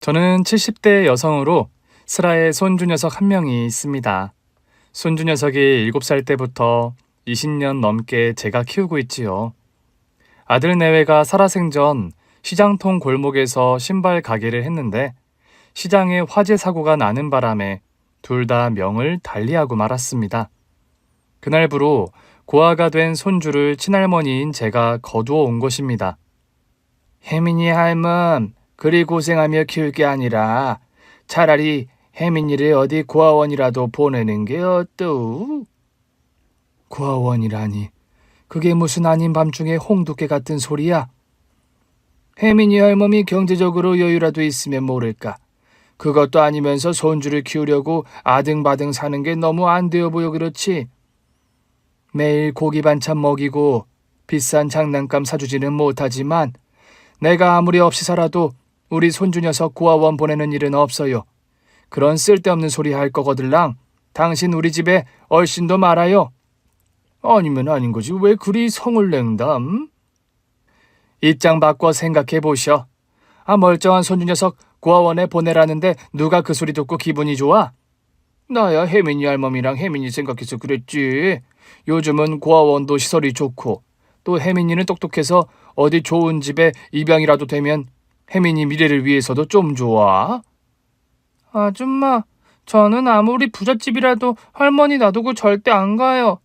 저는 70대 여성으로 슬하에 손주 녀석 한 명이 있습니다. 손주 녀석이 7살 때부터 20년 넘게 제가 키우고 있지요. 아들 내외가 살아생전 시장통 골목에서 신발 가게를 했는데 시장에 화재 사고가 나는 바람에 둘 다 명을 달리하고 말았습니다. 그날부로 고아가 된 손주를 친할머니인 제가 거두어 온 것입니다. 혜민이 할멈, 그리 고생하며 키울 게 아니라 차라리 혜민이를 어디 고아원이라도 보내는 게 어떠우? 고아원이라니, 그게 무슨 아닌 밤중에 홍두깨 같은 소리야? 혜민이 할멈이 경제적으로 여유라도 있으면 모를까. 그것도 아니면서 손주를 키우려고 아등바등 사는 게 너무 안 되어 보여 그렇지. 매일 고기 반찬 먹이고 비싼 장난감 사주지는 못하지만 내가 아무리 없이 살아도 우리 손주 녀석 고아원 보내는 일은 없어요. 그런 쓸데없는 소리 할 거거들랑 당신 우리 집에 얼씬도 말아요. 아니면 아닌 거지 왜 그리 성을 낸담? 입장 바꿔 생각해 보셔. 멀쩡한 손주 녀석 고아원에 보내라는데 누가 그 소리 듣고 기분이 좋아? 나야 혜민이 할멈이랑 혜민이 생각해서 그랬지. 요즘은 고아원도 시설이 좋고 또 혜민이는 똑똑해서 어디 좋은 집에 입양이라도 되면 혜민이 미래를 위해서도 좀 좋아. 아줌마, 저는 아무리 부잣집이라도 할머니 놔두고 절대 안 가요.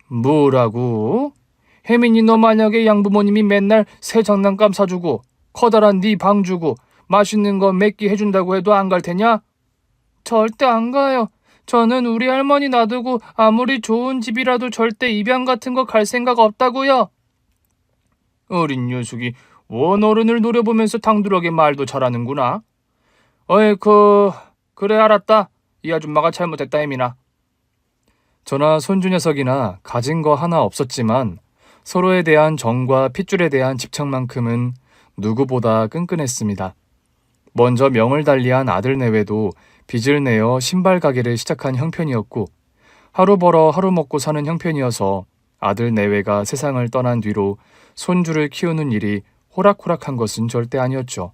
뭐라고? 혜민이 너 만약에 양부모님이 맨날 새 장난감 사주고 커다란 네 방 주고 맛있는 거 몇 끼 해준다고 해도 안 갈 테냐? 절대 안 가요. 저는 우리 할머니 놔두고 아무리 좋은 집이라도 절대 입양 같은 거 갈 생각 없다고요. 어린 녀석이 원 어른을 노려보면서 당돌하게 말도 잘하는구나. 그래 알았다. 이 아줌마가 잘못했다 혜민아. 저나 손주 녀석이나 가진 거 하나 없었지만 서로에 대한 정과 핏줄에 대한 집착만큼은 누구보다 끈끈했습니다. 먼저 명을 달리한 아들 내외도 빚을 내어 신발 가게를 시작한 형편이었고 하루 벌어 하루 먹고 사는 형편이어서 아들 내외가 세상을 떠난 뒤로 손주를 키우는 일이 호락호락한 것은 절대 아니었죠.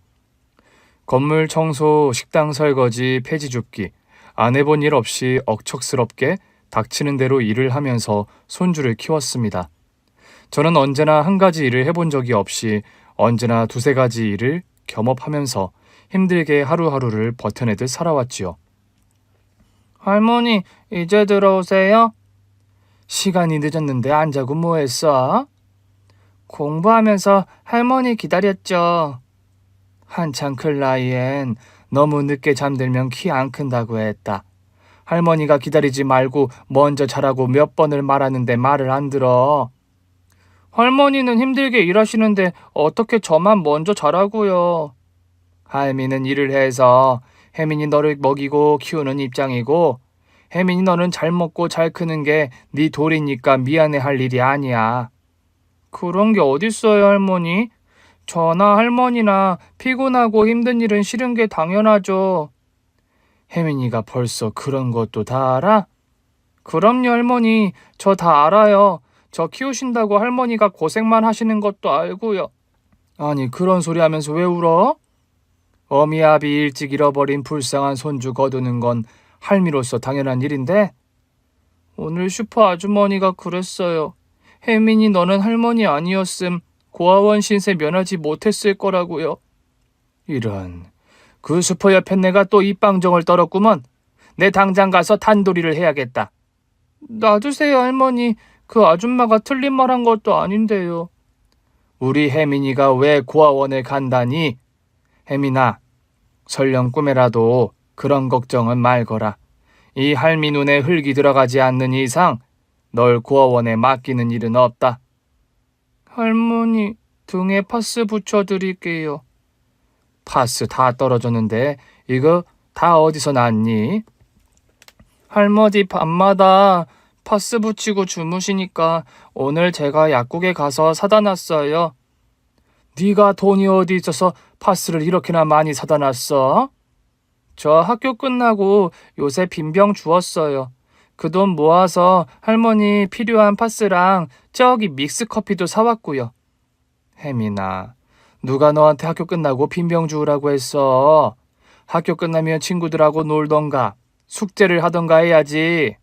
건물 청소, 식당 설거지, 폐지 줍기, 안 해본 일 없이 억척스럽게 닥치는 대로 일을 하면서 손주를 키웠습니다. 저는 언제나 한 가지 일을 해본 적이 없이 언제나 두세 가지 일을 겸업하면서 힘들게 하루하루를 버텨내듯 살아왔지요. 할머니, 이제 들어오세요? 시간이 늦었는데 안 자고 뭐 했어? 공부하면서 할머니 기다렸죠. 한창 클 나이엔 너무 늦게 잠들면 키 안 큰다고 했다. 할머니가 기다리지 말고 먼저 자라고 몇 번을 말하는데 말을 안 들어. 할머니는 힘들게 일하시는데 어떻게 저만 먼저 자라고요. 할미는 일을 해서 혜민이 너를 먹이고 키우는 입장이고 혜민이 너는 잘 먹고 잘 크는 게 네 도리니까 미안해할 일이 아니야. 그런 게 어딨어요 할머니? 저나 할머니나 피곤하고 힘든 일은 싫은 게 당연하죠. 혜민이가 벌써 그런 것도 다 알아? 그럼요 할머니, 저 다 알아요. 저 키우신다고 할머니가 고생만 하시는 것도 알고요. 아니 그런 소리 하면서 왜 울어? 어미아비 일찍 잃어버린 불쌍한 손주 거두는 건 할미로서 당연한 일인데 오늘 슈퍼 아주머니가 그랬어요. 혜민이 너는 할머니 아니었음 고아원 신세 면하지 못했을 거라고요. 이런, 그 슈퍼 옆에 내가 또 입방정을 떨었구먼. 내 당장 가서 단도리를 해야겠다. 놔두세요 할머니. 그 아줌마가 틀린 말 한 것도 아닌데요. 우리 혜민이가 왜 고아원에 간다니? 혜민아, 설령 꿈에라도 그런 걱정은 말거라. 이 할미 눈에 흙이 들어가지 않는 이상 널 고아원에 맡기는 일은 없다. 할머니, 등에 파스 붙여드릴게요. 파스 다 떨어졌는데 이거 다 어디서 났니? 할머니 밤마다 파스 붙이고 주무시니까 오늘 제가 약국에 가서 사다 놨어요. 네가 돈이 어디 있어서 파스를 이렇게나 많이 사다 놨어? 저 학교 끝나고 요새 빈병 주웠어요. 그 돈 모아서 할머니 필요한 파스랑 저기 믹스커피도 사왔고요. 혜민아, 누가 너한테 학교 끝나고 빈병 주우라고 했어? 학교 끝나면 친구들하고 놀던가, 숙제를 하던가 해야지.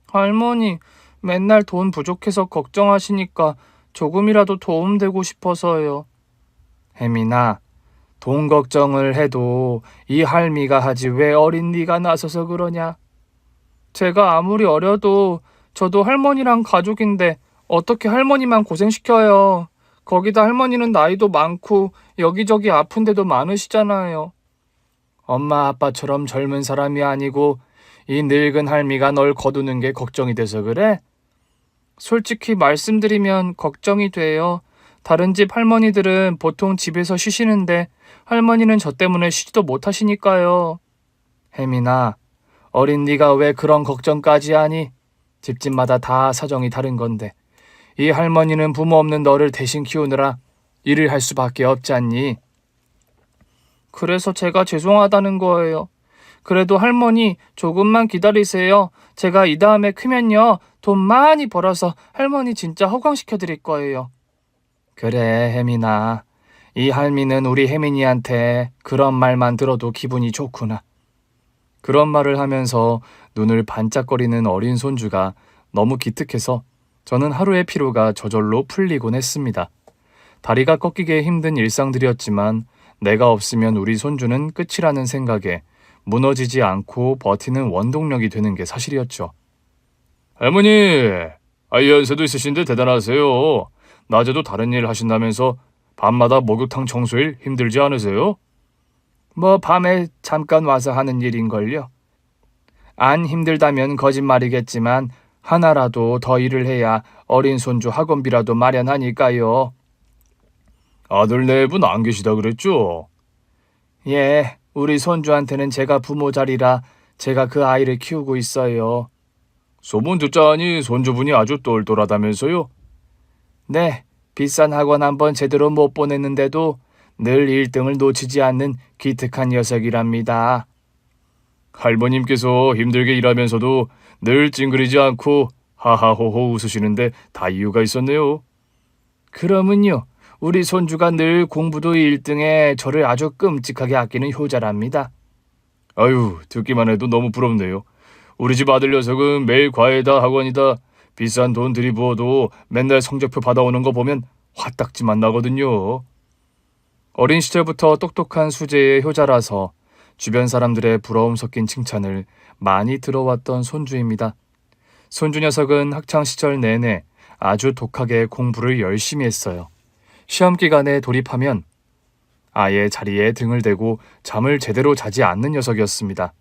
할머니, 맨날 돈 부족해서 걱정하시니까 조금이라도 도움되고 싶어서요. 혜민아, 돈 걱정을 해도 이 할미가 하지 왜 어린 네가 나서서 그러냐? 제가 아무리 어려도 저도 할머니랑 가족인데 어떻게 할머니만 고생시켜요. 거기다 할머니는 나이도 많고 여기저기 아픈 데도 많으시잖아요. 엄마 아빠처럼 젊은 사람이 아니고 이 늙은 할미가 널 거두는 게 걱정이 돼서 그래? 솔직히 말씀드리면 걱정이 돼요. 다른 집 할머니들은 보통 집에서 쉬시는데 할머니는 저 때문에 쉬지도 못하시니까요. 혜민아, 어린 네가 왜 그런 걱정까지 하니? 집집마다 다 사정이 다른 건데 이 할머니는 부모 없는 너를 대신 키우느라 일을 할 수밖에 없지 않니? 그래서 제가 죄송하다는 거예요. 그래도 할머니 조금만 기다리세요. 제가 이 다음에 크면요 돈 많이 벌어서 할머니 진짜 호강시켜 드릴 거예요. 그래 혜민아. 이 할미는 우리 혜민이한테 그런 말만 들어도 기분이 좋구나. 그런 말을 하면서 눈을 반짝거리는 어린 손주가 너무 기특해서 저는 하루의 피로가 저절로 풀리곤 했습니다. 다리가 꺾이게 힘든 일상들이었지만 내가 없으면 우리 손주는 끝이라는 생각에 무너지지 않고 버티는 원동력이 되는 게 사실이었죠. 할머니, 연세도 있으신데 대단하세요. 낮에도 다른 일 하신다면서 밤마다 목욕탕 청소일 힘들지 않으세요? 뭐 밤에 잠깐 와서 하는 일인걸요. 안 힘들다면 거짓말이겠지만 하나라도 더 일을 해야 어린 손주 학원비라도 마련하니까요. 아들 네 분 안 계시다 그랬죠? 예, 우리 손주한테는 제가 부모 자리라 제가 그 아이를 키우고 있어요. 소문 듣자니 손주분이 아주 똘똘하다면서요? 네, 비싼 학원 한번 제대로 못 보냈는데도 늘 1등을 놓치지 않는 기특한 녀석이랍니다. 할머님께서 힘들게 일하면서도 늘 찡그리지 않고 하하호호 웃으시는데 다 이유가 있었네요. 그러면요, 우리 손주가 늘 공부도 1등에 저를 아주 끔찍하게 아끼는 효자랍니다. 아유, 듣기만 해도 너무 부럽네요. 우리 집 아들 녀석은 매일 과외다 학원이다 비싼 돈 들이부어도 맨날 성적표 받아오는 거 보면 화딱지만 나거든요. 어린 시절부터 똑똑한 수재의 효자라서 주변 사람들의 부러움 섞인 칭찬을 많이 들어왔던 손주입니다. 손주 녀석은 학창시절 내내 아주 독하게 공부를 열심히 했어요. 시험 기간에 돌입하면 아예 자리에 등을 대고 잠을 제대로 자지 않는 녀석이었습니다.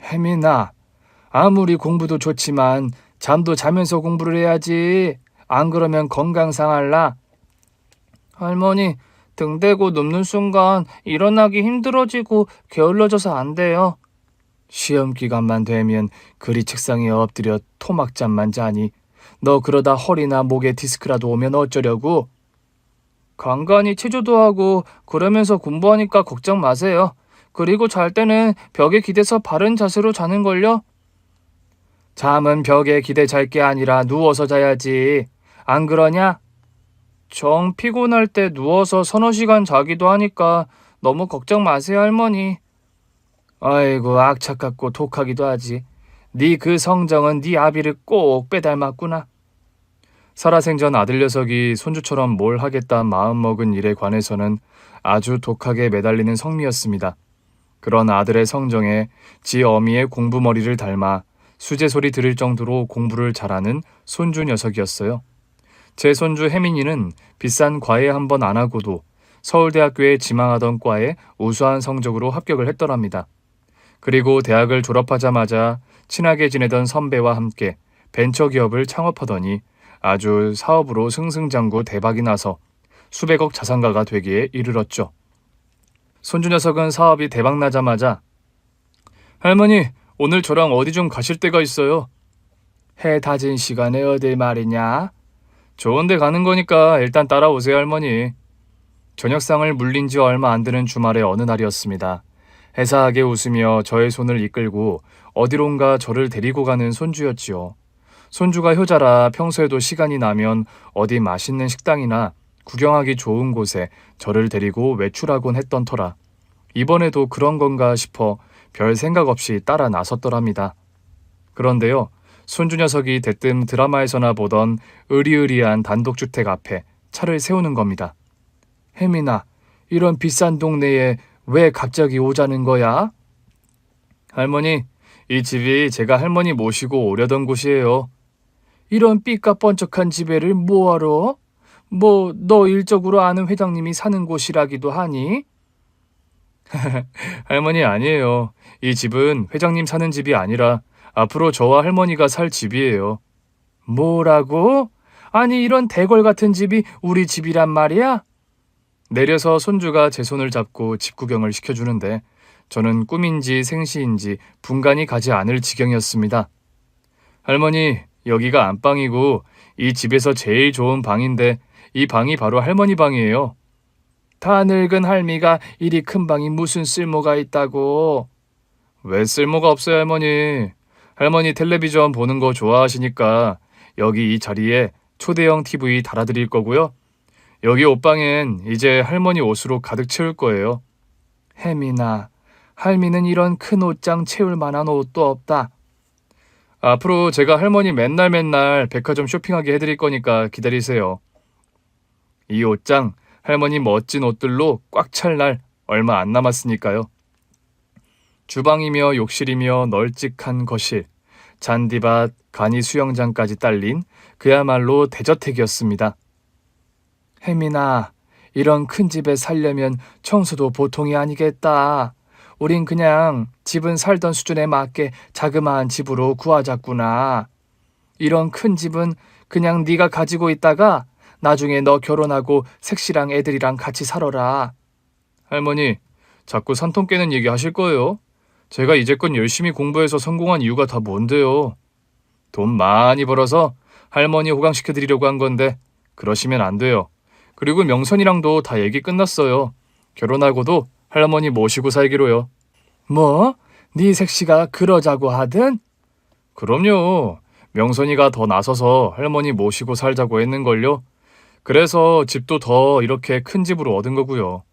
혜민아, 아무리 공부도 좋지만 잠도 자면서 공부를 해야지. 안 그러면 건강 상할라. 할머니, 등 대고 눕는 순간 일어나기 힘들어지고 게을러져서 안 돼요. 시험 기간만 되면 그리 책상에 엎드려 토막잠만 자니 너 그러다 허리나 목에 디스크라도 오면 어쩌려고? 간간히 체조도 하고 그러면서 공부하니까 걱정 마세요. 그리고 잘 때는 벽에 기대서 바른 자세로 자는걸요? 잠은 벽에 기대 잘 게 아니라 누워서 자야지. 안 그러냐? 정 피곤할 때 누워서 서너 시간 자기도 하니까 너무 걱정 마세요, 할머니. 아이고, 악착 같고 독하기도 하지. 네 그 성정은 네 아비를 꼭 빼닮았구나. 살아생전 아들 녀석이 손주처럼 뭘 하겠다 마음먹은 일에 관해서는 아주 독하게 매달리는 성미였습니다. 그런 아들의 성정에 지 어미의 공부머리를 닮아 수제 소리 들을 정도로 공부를 잘하는 손주 녀석이었어요. 제 손주 혜민이는 비싼 과외 한 번 안 하고도 서울대학교에 지망하던 과에 우수한 성적으로 합격을 했더랍니다. 그리고 대학을 졸업하자마자 친하게 지내던 선배와 함께 벤처기업을 창업하더니 아주 사업으로 승승장구 대박이 나서 수백억 자산가가 되기에 이르렀죠. 손주 녀석은 사업이 대박나자마자 할머니, 오늘 저랑 어디 좀 가실 데가 있어요. 해 다진 시간에 어딜 말이냐? 좋은 데 가는 거니까 일단 따라오세요, 할머니. 저녁상을 물린 지 얼마 안 되는 주말의 어느 날이었습니다. 해사하게 웃으며 저의 손을 이끌고 어디론가 저를 데리고 가는 손주였지요. 손주가 효자라 평소에도 시간이 나면 어디 맛있는 식당이나 구경하기 좋은 곳에 저를 데리고 외출하곤 했던 터라 이번에도 그런 건가 싶어 별 생각 없이 따라 나섰더랍니다. 그런데요, 손주 녀석이 대뜸 드라마에서나 보던 으리으리한 단독주택 앞에 차를 세우는 겁니다. 혜민아, 이런 비싼 동네에 왜 갑자기 오자는 거야? 할머니, 이 집이 제가 할머니 모시고 오려던 곳이에요. 이런 삐까뻔쩍한 집에를 뭐하러? 뭐 너 일적으로 아는 회장님이 사는 곳이라기도 하니? 할머니 아니에요. 이 집은 회장님 사는 집이 아니라 앞으로 저와 할머니가 살 집이에요. 뭐라고? 아니 이런 대궐 같은 집이 우리 집이란 말이야? 내려서 손주가 제 손을 잡고 집 구경을 시켜주는데 저는 꿈인지 생시인지 분간이 가지 않을 지경이었습니다. 할머니, 여기가 안방이고 이 집에서 제일 좋은 방인데 이 방이 바로 할머니 방이에요. 다 늙은 할미가 이리 큰 방이 무슨 쓸모가 있다고. 왜 쓸모가 없어요, 할머니. 할머니 텔레비전 보는 거 좋아하시니까 여기 이 자리에 초대형 TV 달아드릴 거고요. 여기 옷방엔 이제 할머니 옷으로 가득 채울 거예요. 혜민아, 할미는 이런 큰 옷장 채울 만한 옷도 없다. 앞으로 제가 할머니 맨날 백화점 쇼핑하게 해드릴 거니까 기다리세요. 이 옷장 할머니 멋진 옷들로 꽉 찰 날 얼마 안 남았으니까요. 주방이며 욕실이며 널찍한 거실, 잔디밭, 간이 수영장까지 딸린 그야말로 대저택이었습니다. 혜민아, 이런 큰 집에 살려면 청소도 보통이 아니겠다. 우린 그냥 집은 살던 수준에 맞게 자그마한 집으로 구하자꾸나. 이런 큰 집은 그냥 네가 가지고 있다가 나중에 너 결혼하고 색시랑 애들이랑 같이 살아라. 할머니, 자꾸 산통 깨는 얘기 하실 거예요? 제가 이제껏 열심히 공부해서 성공한 이유가 다 뭔데요? 돈 많이 벌어서 할머니 호강시켜드리려고 한 건데 그러시면 안 돼요. 그리고 명선이랑도 다 얘기 끝났어요. 결혼하고도 할머니 모시고 살기로요. 뭐? 네 색시가 그러자고 하든? 그럼요. 명선이가 더 나서서 할머니 모시고 살자고 했는걸요. 그래서 집도 더 이렇게 큰 집으로 얻은 거고요.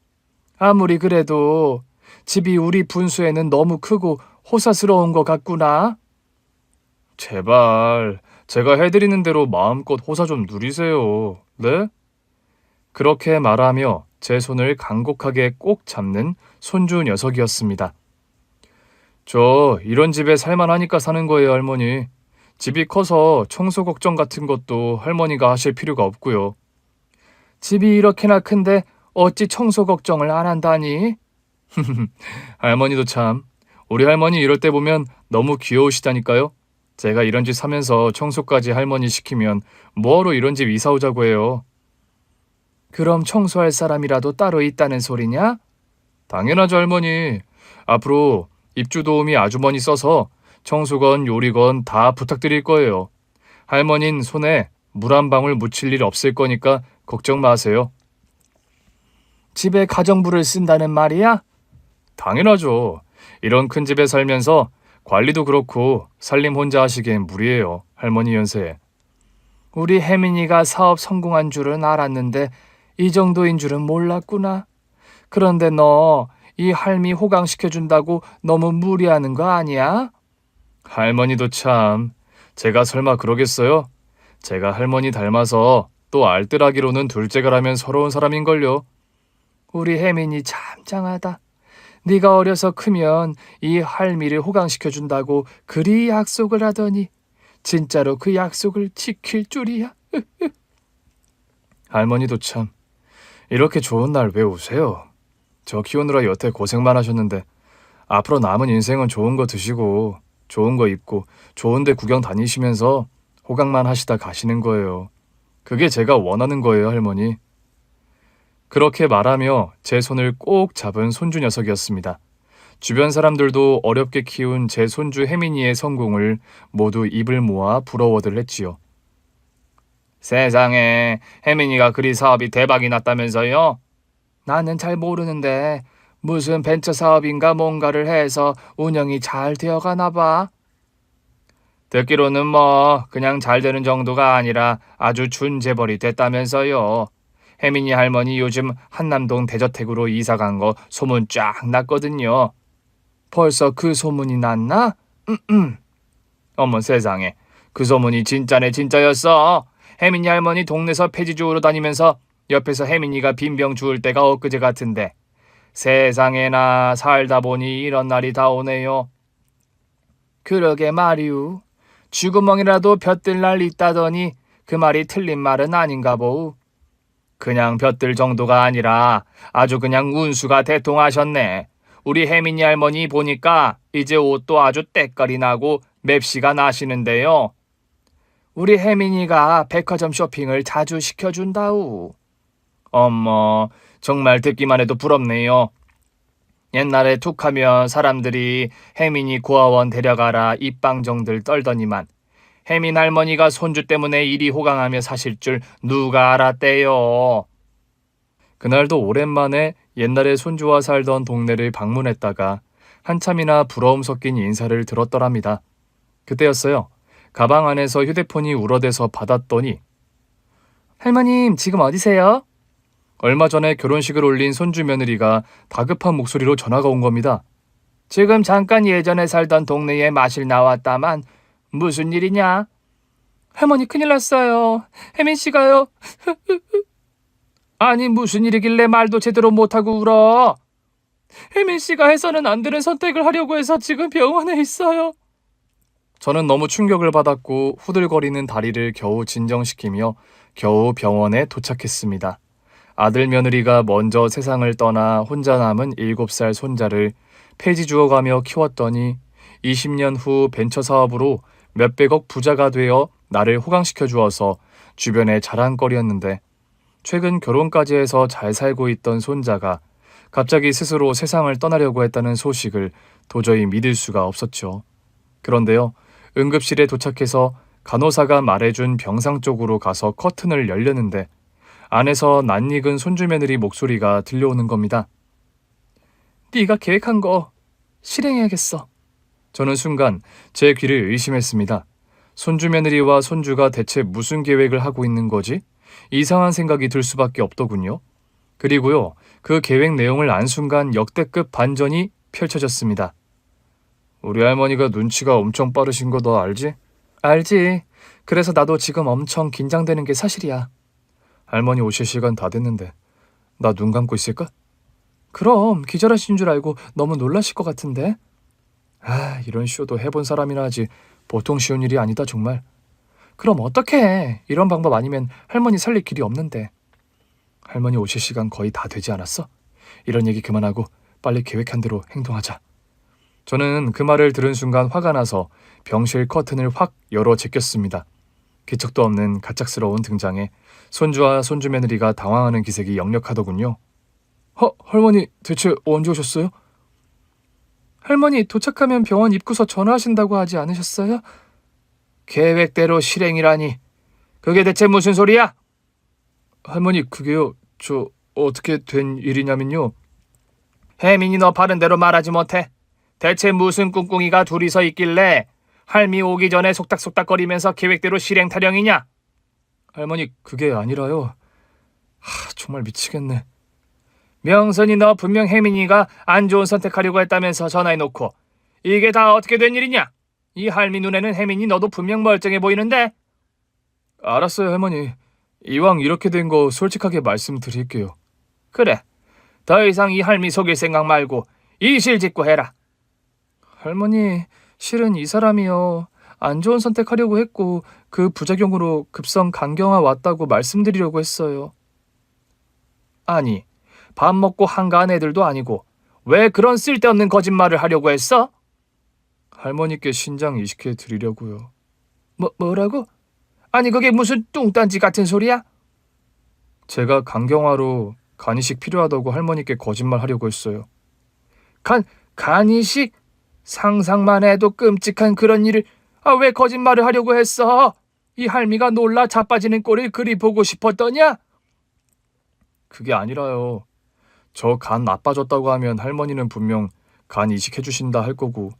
아무리 그래도 집이 우리 분수에는 너무 크고 호사스러운 것 같구나. 제발, 제가 해드리는 대로 마음껏 호사 좀 누리세요. 네? 그렇게 말하며 제 손을 간곡하게 꼭 잡는 손주 녀석이었습니다. 저 이런 집에 살만하니까 사는 거예요, 할머니. 집이 커서 청소 걱정 같은 것도 할머니가 하실 필요가 없고요. 집이 이렇게나 큰데 어찌 청소 걱정을 안 한다니? 할머니도 참, 우리 할머니 이럴 때 보면 너무 귀여우시다니까요. 제가 이런 집 사면서 청소까지 할머니 시키면 뭐하러 이런 집 이사 오자고 해요. 그럼 청소할 사람이라도 따로 있다는 소리냐? 당연하죠, 할머니. 앞으로 입주 도우미 아주머니 써서 청소건 요리건 다 부탁드릴 거예요. 할머닌 손에 물 한 방울 묻힐 일 없을 거니까 걱정 마세요. 집에 가정부를 쓴다는 말이야? 당연하죠. 이런 큰 집에 살면서 관리도 그렇고 살림 혼자 하시기엔 무리예요, 할머니 연세에. 우리 혜민이가 사업 성공한 줄은 알았는데 이 정도인 줄은 몰랐구나. 그런데 너 이 할미 호강시켜준다고 너무 무리하는 거 아니야? 할머니도 참, 제가 설마 그러겠어요? 제가 할머니 닮아서 또 알뜰하기로는 둘째가라면 서러운 사람인걸요. 우리 혜민이 참 짱하다. 네가 어려서 크면 이 할미를 호강시켜준다고 그리 약속을 하더니 진짜로 그 약속을 지킬 줄이야. 할머니도 참, 이렇게 좋은 날 왜 오세요? 저 키우느라 여태 고생만 하셨는데 앞으로 남은 인생은 좋은 거 드시고 좋은 거 입고 좋은 데 구경 다니시면서 호강만 하시다 가시는 거예요. 그게 제가 원하는 거예요, 할머니. 그렇게 말하며 제 손을 꼭 잡은 손주 녀석이었습니다. 주변 사람들도 어렵게 키운 제 손주 혜민이의 성공을 모두 입을 모아 부러워들 했지요. 세상에, 혜민이가 그리 사업이 대박이 났다면서요? 나는 잘 모르는데 무슨 벤처 사업인가 뭔가를 해서 운영이 잘 되어가나 봐. 듣기로는 뭐 그냥 잘 되는 정도가 아니라 아주 준재벌이 됐다면서요. 혜민이 할머니 요즘 한남동 대저택으로 이사 간 거 소문 쫙 났거든요. 벌써 그 소문이 났나? 어머 세상에, 그 소문이 진짜네 진짜였어. 혜민이 할머니 동네에서 폐지 주우러 다니면서 옆에서 혜민이가 빈병 주울 때가 엊그제 같은데, 세상에나 살다 보니 이런 날이 다 오네요. 그러게 말이오. 쥐구멍이라도 벼뜰 날 있다더니 그 말이 틀린 말은 아닌가 보우. 그냥 벼뜰 정도가 아니라 아주 그냥 운수가 대통하셨네. 우리 혜민이 할머니 보니까 이제 옷도 아주 때깔이 나고 맵시가 나시는데요. 우리 혜민이가 백화점 쇼핑을 자주 시켜준다우. 어머, 정말 듣기만 해도 부럽네요. 옛날에 툭하면 사람들이 혜민이 고아원 데려가라 입방정들 떨더니만 혜민 할머니가 손주 때문에 이리 호강하며 사실 줄 누가 알았대요. 그날도 오랜만에 옛날에 손주와 살던 동네를 방문했다가 한참이나 부러움 섞인 인사를 들었더랍니다. 그때였어요. 가방 안에서 휴대폰이 울어대서 받았더니 할머님 지금 어디세요? 얼마 전에 결혼식을 올린 손주 며느리가 다급한 목소리로 전화가 온 겁니다. 지금 잠깐 예전에 살던 동네에 마실 나왔다만 무슨 일이냐? 할머니 큰일 났어요. 혜민 씨가요. 아니 무슨 일이길래 말도 제대로 못하고 울어. 혜민 씨가 해서는 안 되는 선택을 하려고 해서 지금 병원에 있어요. 저는 너무 충격을 받았고 후들거리는 다리를 겨우 진정시키며 겨우 병원에 도착했습니다. 아들 며느리가 먼저 세상을 떠나 혼자 남은 7살 손자를 폐지 주워가며 키웠더니 20년 후 벤처 사업으로 몇백억 부자가 되어 나를 호강시켜 주어서 주변의 자랑거리였는데, 최근 결혼까지 해서 잘 살고 있던 손자가 갑자기 스스로 세상을 떠나려고 했다는 소식을 도저히 믿을 수가 없었죠. 그런데요, 응급실에 도착해서 간호사가 말해준 병상 쪽으로 가서 커튼을 열려는데 안에서 낯익은 손주 며느리 목소리가 들려오는 겁니다. 네가 계획한 거 실행해야겠어. 저는 순간 제 귀를 의심했습니다. 손주 며느리와 손주가 대체 무슨 계획을 하고 있는 거지? 이상한 생각이 들 수밖에 없더군요. 그리고요, 그 계획 내용을 안 순간 역대급 반전이 펼쳐졌습니다. 우리 할머니가 눈치가 엄청 빠르신 거 너 알지? 알지. 그래서 나도 지금 엄청 긴장되는 게 사실이야. 할머니 오실 시간 다 됐는데 나 눈 감고 있을까? 그럼 기절하신 줄 알고 너무 놀라실 것 같은데. 이런 쇼도 해본 사람이나 하지 보통 쉬운 일이 아니다 정말. 그럼 어떡해. 이런 방법 아니면 할머니 살릴 길이 없는데. 할머니 오실 시간 거의 다 되지 않았어? 이런 얘기 그만하고 빨리 계획한 대로 행동하자. 저는 그 말을 들은 순간 화가 나서 병실 커튼을 확 열어 제꼈습니다. 기척도 없는 갑작스러운 등장에 손주와 손주 며느리가 당황하는 기색이 역력하더군요. 할머니 대체 언제 오셨어요? 할머니 도착하면 병원 입구서 전화하신다고 하지 않으셨어요? 계획대로 실행이라니. 그게 대체 무슨 소리야? 할머니 그게요, 저 어떻게 된 일이냐면요. 혜민이 너 바른 대로 말하지 못해. 대체 무슨 꿍꿍이가 둘이서 있길래 할미 오기 전에 속닥속닥거리면서 계획대로 실행 타령이냐? 할머니 그게 아니라요. 정말 미치겠네. 명선이 너 분명 혜민이가 안 좋은 선택하려고 했다면서 전화해놓고 이게 다 어떻게 된 일이냐? 이 할미 눈에는 혜민이 너도 분명 멀쩡해 보이는데. 알았어요 할머니. 이왕 이렇게 된 거 솔직하게 말씀드릴게요. 그래. 더 이상 이 할미 속일 생각 말고 이실직고 해라. 할머니 실은 이 사람이요. 안 좋은 선택하려고 했고 그 부작용으로 급성 간경화 왔다고 말씀드리려고 했어요. 아니 밥 먹고 한가한 애들도 아니고 왜 그런 쓸데없는 거짓말을 하려고 했어? 할머니께 신장 이식해 드리려고요. 뭐라고? 아니 그게 무슨 뚱딴지 같은 소리야? 제가 간경화로 간이식 필요하다고 할머니께 거짓말 하려고 했어요. 간이식? 상상만 해도 끔찍한 그런 일을 왜 거짓말을 하려고 했어? 이 할미가 놀라 자빠지는 꼴을 그리 보고 싶었더냐? 그게 아니라요. 저 간 나빠졌다고 하면 할머니는 분명 간 이식해주신다 할 거고,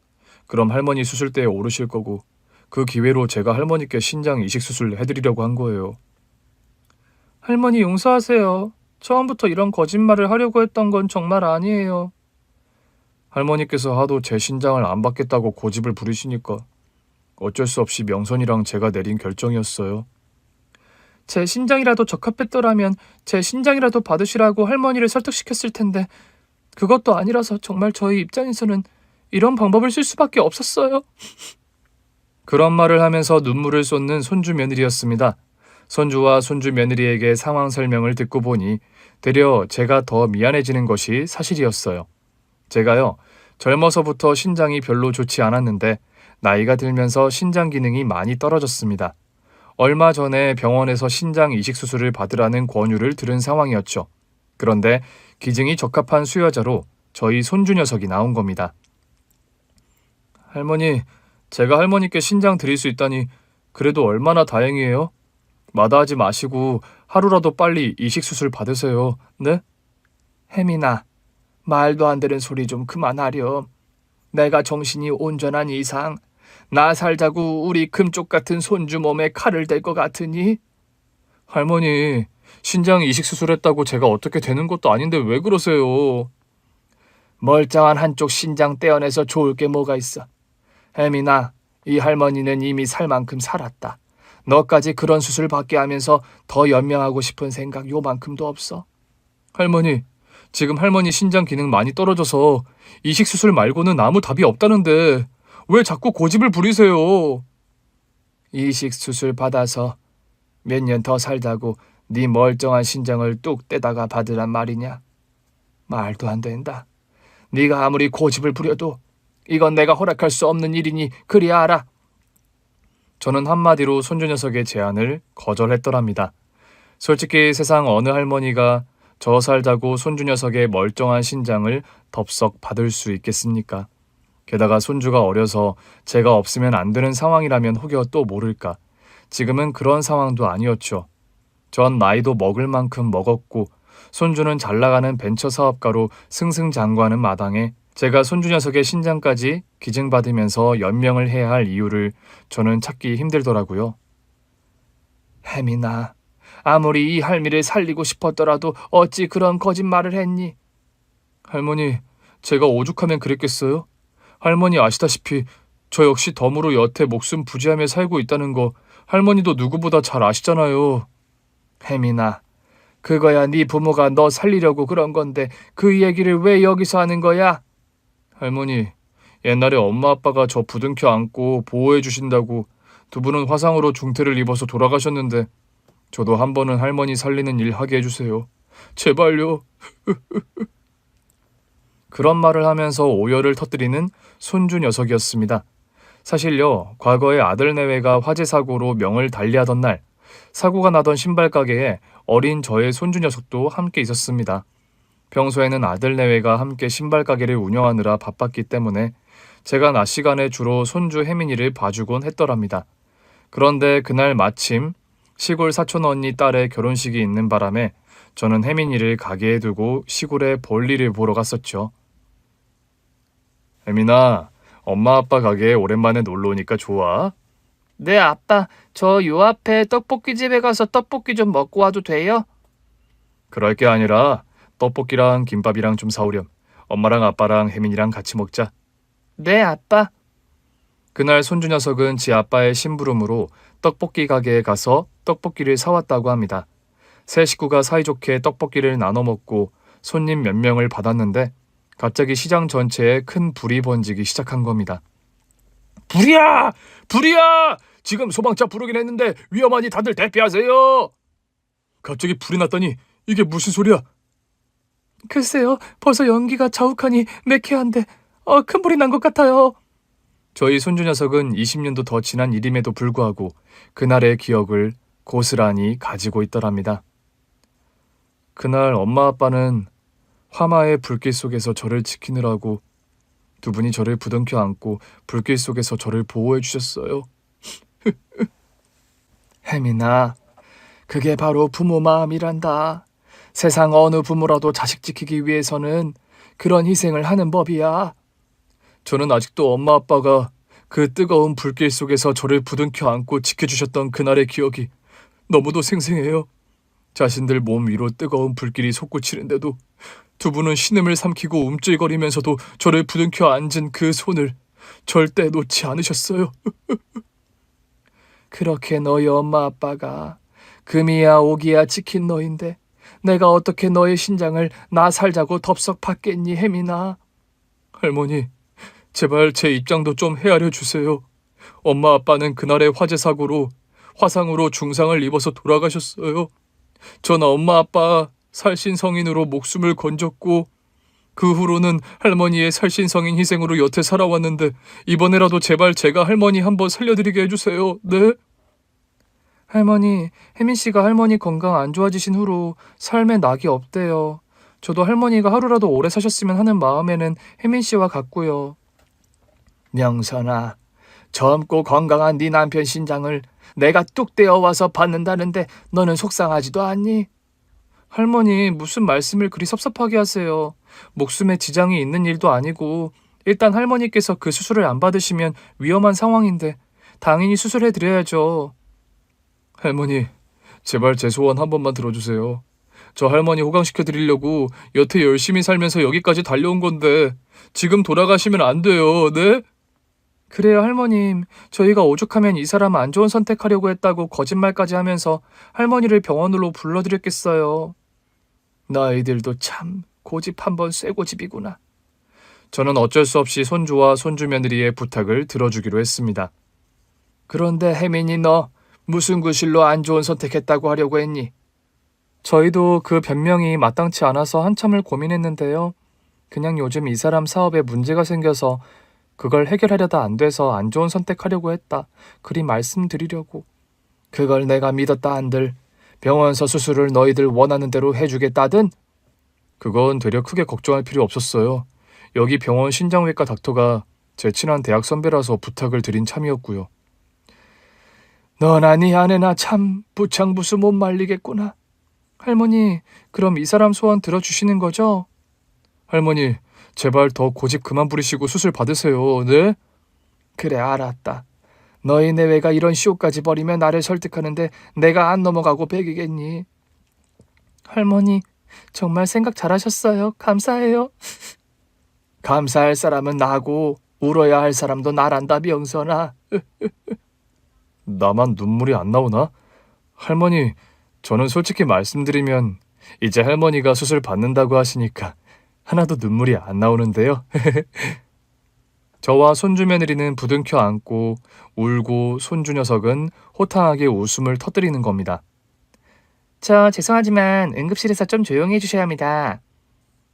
그럼 할머니 수술대에 오르실 거고, 그 기회로 제가 할머니께 신장 이식 수술 해드리려고 한 거예요. 할머니 용서하세요. 처음부터 이런 거짓말을 하려고 했던 건 정말 아니에요. 할머니께서 하도 제 신장을 안 받겠다고 고집을 부리시니까 어쩔 수 없이 명선이랑 제가 내린 결정이었어요. 제 신장이라도 적합했더라면 제 신장이라도 받으시라고 할머니를 설득시켰을 텐데 그것도 아니라서 정말 저희 입장에서는 이런 방법을 쓸 수밖에 없었어요. 그런 말을 하면서 눈물을 쏟는 손주 며느리였습니다. 손주와 손주 며느리에게 상황 설명을 듣고 보니 되려 제가 더 미안해지는 것이 사실이었어요. 제가요, 젊어서부터 신장이 별로 좋지 않았는데 나이가 들면서 신장 기능이 많이 떨어졌습니다. 얼마 전에 병원에서 신장 이식 수술을 받으라는 권유를 들은 상황이었죠. 그런데 기증이 적합한 수여자로 저희 손주 녀석이 나온 겁니다. 할머니, 제가 할머니께 신장 드릴 수 있다니 그래도 얼마나 다행이에요. 마다하지 마시고 하루라도 빨리 이식 수술 받으세요. 네? 혜민아, 말도 안 되는 소리 좀 그만하렴. 내가 정신이 온전한 이상 나 살자고 우리 금쪽 같은 손주 몸에 칼을 댈 것 같으니? 할머니, 신장 이식 수술했다고 제가 어떻게 되는 것도 아닌데 왜 그러세요? 멀쩡한 한쪽 신장 떼어내서 좋을 게 뭐가 있어. 혜민아, 이 할머니는 이미 살 만큼 살았다. 너까지 그런 수술 받게 하면서 더 연명하고 싶은 생각 요만큼도 없어. 할머니, 지금 할머니 신장 기능 많이 떨어져서 이식 수술 말고는 아무 답이 없다는데 왜 자꾸 고집을 부리세요? 이식 수술 받아서 몇 년 더 살자고 네 멀쩡한 신장을 뚝 떼다가 받으란 말이냐? 말도 안 된다. 네가 아무리 고집을 부려도 이건 내가 허락할 수 없는 일이니 그리 알아. 저는 한마디로 손주 녀석의 제안을 거절했더랍니다. 솔직히 세상 어느 할머니가 저 살자고 손주 녀석의 멀쩡한 신장을 덥석 받을 수 있겠습니까? 게다가 손주가 어려서 제가 없으면 안 되는 상황이라면 혹여 또 모를까. 지금은 그런 상황도 아니었죠. 전 나이도 먹을 만큼 먹었고 손주는 잘 나가는 벤처 사업가로 승승장구하는 마당에 제가 손주 녀석의 신장까지 기증받으면서 연명을 해야 할 이유를 저는 찾기 힘들더라고요. 혜민아, 아무리 이 할미를 살리고 싶었더라도 어찌 그런 거짓말을 했니? 할머니, 제가 오죽하면 그랬겠어요? 할머니 아시다시피 저 역시 덤으로 여태 목숨 부지하며 살고 있다는 거 할머니도 누구보다 잘 아시잖아요. 혜민아, 그거야 네 부모가 너 살리려고 그런 건데 그 얘기를 왜 여기서 하는 거야? 할머니, 옛날에 엄마 아빠가 저 부둥켜 안고 보호해 주신다고 두 분은 화상으로 중태를 입어서 돌아가셨는데 저도 한 번은 할머니 살리는 일 하게 해주세요. 제발요. 그런 말을 하면서 오열을 터뜨리는 손주 녀석이었습니다. 사실요, 과거에 아들 내외가 화재 사고로 명을 달리하던 날 사고가 나던 신발 가게에 어린 저의 손주 녀석도 함께 있었습니다. 평소에는 아들 내외가 함께 신발 가게를 운영하느라 바빴기 때문에 제가 낮 시간에 주로 손주 혜민이를 봐주곤 했더랍니다. 그런데 그날 마침 시골 사촌 언니 딸의 결혼식이 있는 바람에 저는 혜민이를 가게에 두고 시골에 볼일을 보러 갔었죠. 혜민아, 엄마 아빠 가게에 오랜만에 놀러 오니까 좋아? 네, 아빠. 저 요 앞에 떡볶이집에 가서 떡볶이 좀 먹고 와도 돼요? 그럴 게 아니라 떡볶이랑 김밥이랑 좀 사오렴. 엄마랑 아빠랑 혜민이랑 같이 먹자. 네, 아빠. 그날 손주 녀석은 지 아빠의 심부름으로 떡볶이 가게에 가서 떡볶이를 사왔다고 합니다. 세 식구가 사이좋게 떡볶이를 나눠 먹고 손님 몇 명을 받았는데 갑자기 시장 전체에 큰 불이 번지기 시작한 겁니다. 불이야! 불이야! 지금 소방차 부르긴 했는데 위험하니 다들 대피하세요! 갑자기 불이 났다니 이게 무슨 소리야? 글쎄요, 벌써 연기가 자욱하니 매캐한데 큰 불이 난 것 같아요. 저희 손주 녀석은 20년도 더 지난 일임에도 불구하고 그날의 기억을 고스란히 가지고 있더랍니다. 그날 엄마 아빠는 화마의 불길 속에서 저를 지키느라고 두 분이 저를 부둥켜 안고 불길 속에서 저를 보호해 주셨어요. 혜민아, 그게 바로 부모 마음이란다. 세상 어느 부모라도 자식 지키기 위해서는 그런 희생을 하는 법이야. 저는 아직도 엄마 아빠가 그 뜨거운 불길 속에서 저를 부둥켜 안고 지켜주셨던 그날의 기억이 너무도 생생해요. 자신들 몸 위로 뜨거운 불길이 솟구치는데도 두 분은 신음을 삼키고 움찔거리면서도 저를 부둥켜 앉은 그 손을 절대 놓지 않으셨어요. 그렇게 너희 엄마 아빠가 금이야 오기야 지킨 너인데 내가 어떻게 너의 신장을 나 살자고 덥석 받겠니, 혜민아? 할머니, 제발 제 입장도 좀 헤아려 주세요. 엄마 아빠는 그날의 화재 사고로 화상으로 중상을 입어서 돌아가셨어요. 전 엄마 아빠 살신성인으로 목숨을 건졌고 그 후로는 할머니의 살신성인 희생으로 여태 살아왔는데 이번에라도 제발 제가 할머니 한번 살려드리게 해주세요. 네? 할머니, 혜민 씨가 할머니 건강 안 좋아지신 후로 삶에 낙이 없대요. 저도 할머니가 하루라도 오래 사셨으면 하는 마음에는 혜민 씨와 같고요. 명선아, 젊고 건강한 네 남편 신장을 내가 뚝 떼어와서 받는다는데 너는 속상하지도 않니? 할머니, 무슨 말씀을 그리 섭섭하게 하세요. 목숨에 지장이 있는 일도 아니고 일단 할머니께서 그 수술을 안 받으시면 위험한 상황인데 당연히 수술해드려야죠. 할머니, 제발 제 소원 한 번만 들어주세요. 저 할머니 호강시켜드리려고 여태 열심히 살면서 여기까지 달려온 건데 지금 돌아가시면 안 돼요, 네? 그래요, 할머님. 저희가 오죽하면 이 사람 안 좋은 선택하려고 했다고 거짓말까지 하면서 할머니를 병원으로 불러드렸겠어요. 너희들도 참 고집 한번 쇠고집이구나. 저는 어쩔 수 없이 손주와 손주 며느리의 부탁을 들어주기로 했습니다. 그런데 혜민이 너 무슨 구실로 안 좋은 선택했다고 하려고 했니? 저희도 그 변명이 마땅치 않아서 한참을 고민했는데요. 그냥 요즘 이 사람 사업에 문제가 생겨서 그걸 해결하려다 안 돼서 안 좋은 선택하려고 했다. 그리 말씀드리려고. 그걸 내가 믿었다 한들 병원서 수술을 너희들 원하는 대로 해주겠다든? 그건 되려 크게 걱정할 필요 없었어요. 여기 병원 신장외과 닥터가 제 친한 대학 선배라서 부탁을 드린 참이었고요. 너나 네 아내나 참 부창부수 못 말리겠구나. 할머니, 그럼 이 사람 소원 들어주시는 거죠? 할머니, 제발 더 고집 그만 부리시고 수술 받으세요, 네? 그래, 알았다. 너희 내외가 이런 쇼까지 벌이며 나를 설득하는데 내가 안 넘어가고 배기겠니? 할머니, 정말 생각 잘하셨어요. 감사해요. 감사할 사람은 나고 울어야 할 사람도 나란다, 명선아. 나만 눈물이 안 나오나? 할머니, 저는 솔직히 말씀드리면 이제 할머니가 수술 받는다고 하시니까 하나도 눈물이 안 나오는데요. 저와 손주 며느리는 부둥켜 안고 울고 손주 녀석은 호탕하게 웃음을 터뜨리는 겁니다. 저 죄송하지만 응급실에서 좀 조용히 해주셔야 합니다.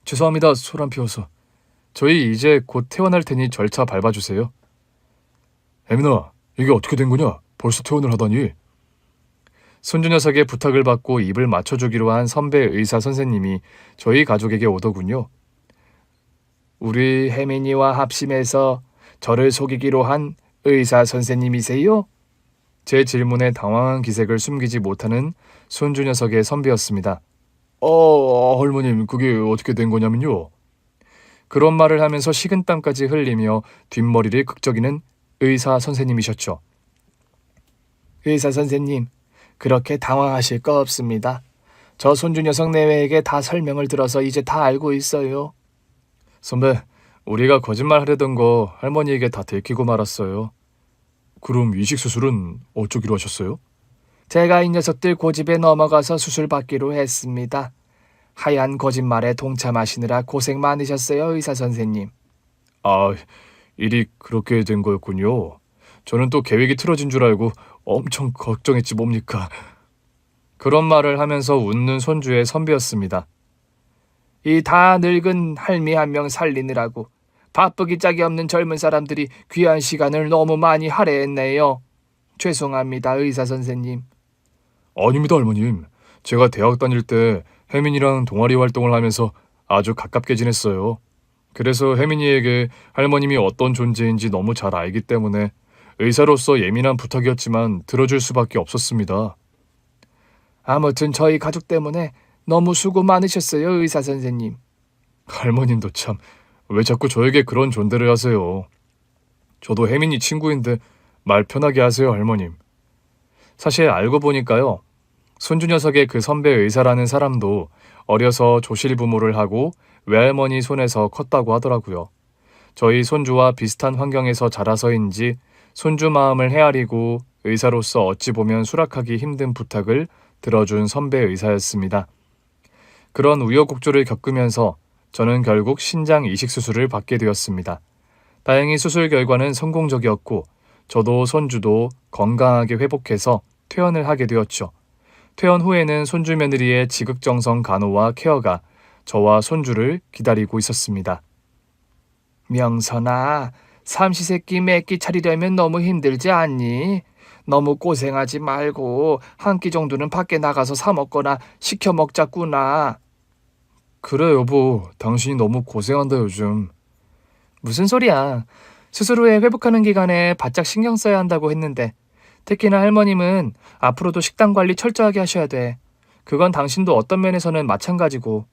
죄송합니다. 소란 피워서. 저희 이제 곧 퇴원할 테니 절차 밟아주세요. 혜민아, 이게 어떻게 된 거냐? 벌써 퇴원을 하다니. 손주 녀석의 부탁을 받고 입을 맞춰주기로 한 선배 의사 선생님이 저희 가족에게 오더군요. 우리 혜민이와 합심해서 저를 속이기로 한 의사 선생님이세요? 제 질문에 당황한 기색을 숨기지 못하는 손주 녀석의 선배였습니다. 할머님, 그게 어떻게 된 거냐면요. 그런 말을 하면서 식은땀까지 흘리며 뒷머리를 극적이는 의사 선생님이셨죠. 의사 선생님, 그렇게 당황하실 거 없습니다. 저 손주 녀석 내외에게 다 설명을 들어서 이제 다 알고 있어요. 선배, 우리가 거짓말 하려던 거 할머니에게 다 들키고 말았어요. 그럼 이식 수술은 어쩌기로 하셨어요? 제가 이 녀석들 고집에 넘어가서 수술 받기로 했습니다. 하얀 거짓말에 동참하시느라 고생 많으셨어요, 의사 선생님. 아, 일이 그렇게 된 거였군요. 저는 또 계획이 틀어진 줄 알고 엄청 걱정했지 뭡니까. 그런 말을 하면서 웃는 손주의 선배였습니다. 이 다 늙은 할미 한 명 살리느라고 바쁘기 짝이 없는 젊은 사람들이 귀한 시간을 너무 많이 할애했네요. 죄송합니다, 의사 선생님. 아닙니다, 할머님. 제가 대학 다닐 때 혜민이랑 동아리 활동을 하면서 아주 가깝게 지냈어요. 그래서 혜민이에게 할머님이 어떤 존재인지 너무 잘 알기 때문에 의사로서 예민한 부탁이었지만 들어줄 수밖에 없었습니다. 아무튼 저희 가족 때문에 너무 수고 많으셨어요, 의사 선생님. 할머님도 참, 왜 자꾸 저에게 그런 존대를 하세요. 저도 혜민이 친구인데 말 편하게 하세요, 할머님. 사실 알고 보니까요. 손주 녀석의 그 선배 의사라는 사람도 어려서 조실부모를 하고 외할머니 손에서 컸다고 하더라고요. 저희 손주와 비슷한 환경에서 자라서인지 손주 마음을 헤아리고 의사로서 어찌 보면 수락하기 힘든 부탁을 들어준 선배 의사였습니다. 그런 우여곡절을 겪으면서 저는 결국 신장 이식 수술을 받게 되었습니다. 다행히 수술 결과는 성공적이었고 저도 손주도 건강하게 회복해서 퇴원을 하게 되었죠. 퇴원 후에는 손주 며느리의 지극정성 간호와 케어가 저와 손주를 기다리고 있었습니다. 명선아, 삼시세끼 매끼 차리려면 너무 힘들지 않니? 너무 고생하지 말고 한 끼 정도는 밖에 나가서 사 먹거나 시켜 먹자꾸나. 그래 여보, 당신이 너무 고생한다 요즘. 무슨 소리야. 수술 후에 회복하는 기간에 바짝 신경 써야 한다고 했는데 특히나 할머님은 앞으로도 식단 관리 철저하게 하셔야 돼. 그건 당신도 어떤 면에서는 마찬가지고.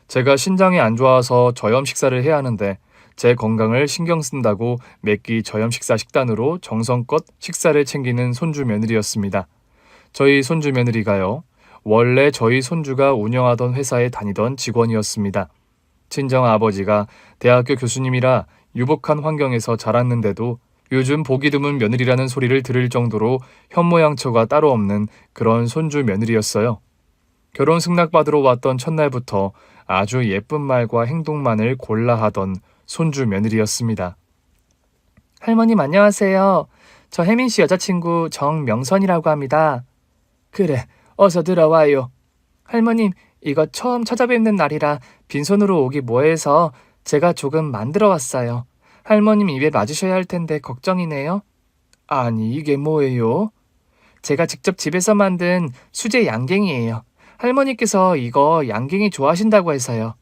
제가 신장이 안 좋아서 저염 식사를 해야 하는데 제 건강을 신경 쓴다고 매끼 저염 식사 식단으로 정성껏 식사를 챙기는 손주 며느리였습니다. 저희 손주 며느리가요. 원래 저희 손주가 운영하던 회사에 다니던 직원이었습니다. 친정 아버지가 대학교 교수님이라 유복한 환경에서 자랐는데도 요즘 보기 드문 며느리라는 소리를 들을 정도로 현모양처가 따로 없는 그런 손주 며느리였어요. 결혼 승낙받으러 왔던 첫날부터 아주 예쁜 말과 행동만을 골라 하던 손주 며느리였습니다. 할머님 안녕하세요. 저 혜민 씨 여자친구 정명선이라고 합니다. 그래, 어서 들어와요. 할머님, 이거 처음 찾아뵙는 날이라 빈손으로 오기 뭐해서 제가 조금 만들어 왔어요. 할머님 입에 맞으셔야 할 텐데 걱정이네요. 아니, 이게 뭐예요? 제가 직접 집에서 만든 수제 양갱이에요. 할머니께서 이거 양갱이 좋아하신다고 해서요.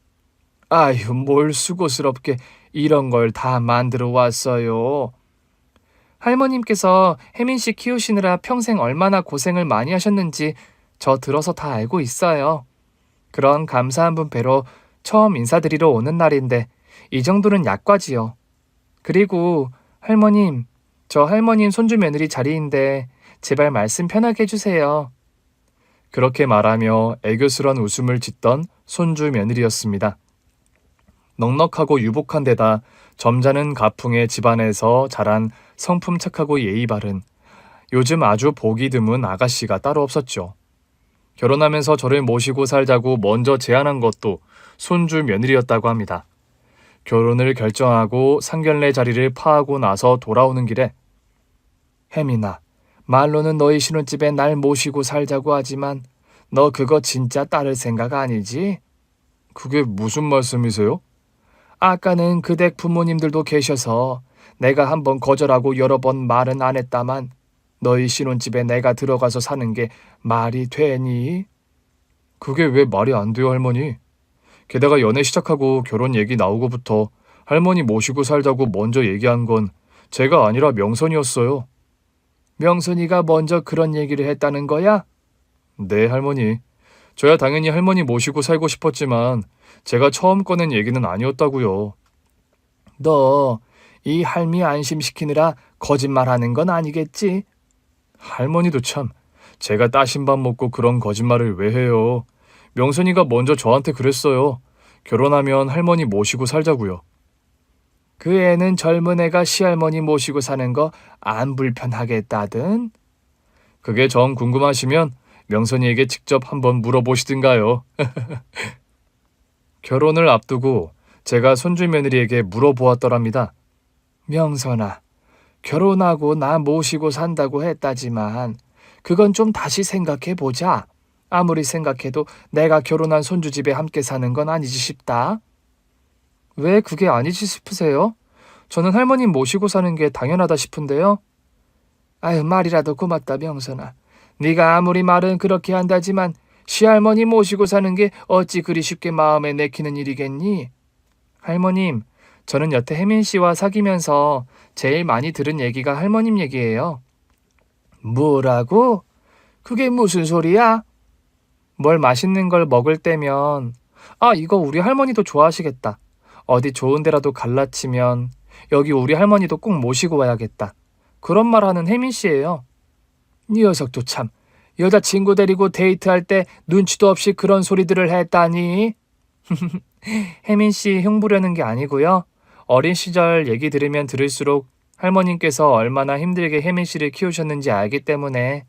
아유, 뭘 수고스럽게 이런 걸 다 만들어 왔어요. 할머님께서 혜민 씨 키우시느라 평생 얼마나 고생을 많이 하셨는지 저 들어서 다 알고 있어요. 그런 감사한 분배로 처음 인사드리러 오는 날인데 이 정도는 약과지요. 그리고 할머님, 저 할머님 손주 며느리 자리인데 제발 말씀 편하게 해주세요. 그렇게 말하며 애교스런 웃음을 짓던 손주 며느리였습니다. 넉넉하고 유복한 데다 점잖은 가풍의 집안에서 자란 성품 착하고 예의 바른 요즘 아주 보기 드문 아가씨가 따로 없었죠. 결혼하면서 저를 모시고 살자고 먼저 제안한 것도 손주 며느리였다고 합니다. 결혼을 결정하고 상견례 자리를 파하고 나서 돌아오는 길에 혜민아, 말로는 너희 신혼집에 날 모시고 살자고 하지만 너 그거 진짜 따를 생각 아니지? 그게 무슨 말씀이세요? 아까는 그 댁 부모님들도 계셔서 내가 한번 거절하고 여러 번 말은 안 했다만 너희 신혼집에 내가 들어가서 사는 게 말이 되니? 그게 왜 말이 안 돼요, 할머니? 게다가 연애 시작하고 결혼 얘기 나오고부터 할머니 모시고 살자고 먼저 얘기한 건 제가 아니라 명선이었어요. 명선이가 먼저 그런 얘기를 했다는 거야? 네, 할머니. 저야 당연히 할머니 모시고 살고 싶었지만 제가 처음 꺼낸 얘기는 아니었다고요. 너 이 할미 안심시키느라 거짓말하는 건 아니겠지? 할머니도 참, 제가 따신 밥 먹고 그런 거짓말을 왜 해요? 명선이가 먼저 저한테 그랬어요. 결혼하면 할머니 모시고 살자고요. 그 애는 젊은 애가 시할머니 모시고 사는 거 안 불편하겠다든? 그게 정 궁금하시면 명선이에게 직접 한번 물어보시든가요. 결혼을 앞두고 제가 손주 며느리에게 물어보았더랍니다. 명선아, 결혼하고 나 모시고 산다고 했다지만 그건 좀 다시 생각해보자. 아무리 생각해도 내가 결혼한 손주 집에 함께 사는 건 아니지 싶다. 왜 그게 아니지 싶으세요? 저는 할머님 모시고 사는 게 당연하다 싶은데요. 아유, 말이라도 고맙다, 명선아. 네가 아무리 말은 그렇게 한다지만 시할머니 모시고 사는 게 어찌 그리 쉽게 마음에 내키는 일이겠니? 할머님, 저는 여태 혜민 씨와 사귀면서 제일 많이 들은 얘기가 할머님 얘기예요. 뭐라고? 그게 무슨 소리야? 뭘 맛있는 걸 먹을 때면 이거 우리 할머니도 좋아하시겠다. 어디 좋은 데라도 갈라치면 여기 우리 할머니도 꼭 모시고 와야겠다. 그런 말 하는 혜민 씨예요. 이 녀석도 참 여자친구 데리고 데이트할 때 눈치도 없이 그런 소리들을 했다니. 혜민 씨 흉보려는 게 아니고요. 어린 시절 얘기 들으면 들을수록 할머님께서 얼마나 힘들게 혜민 씨를 키우셨는지 알기 때문에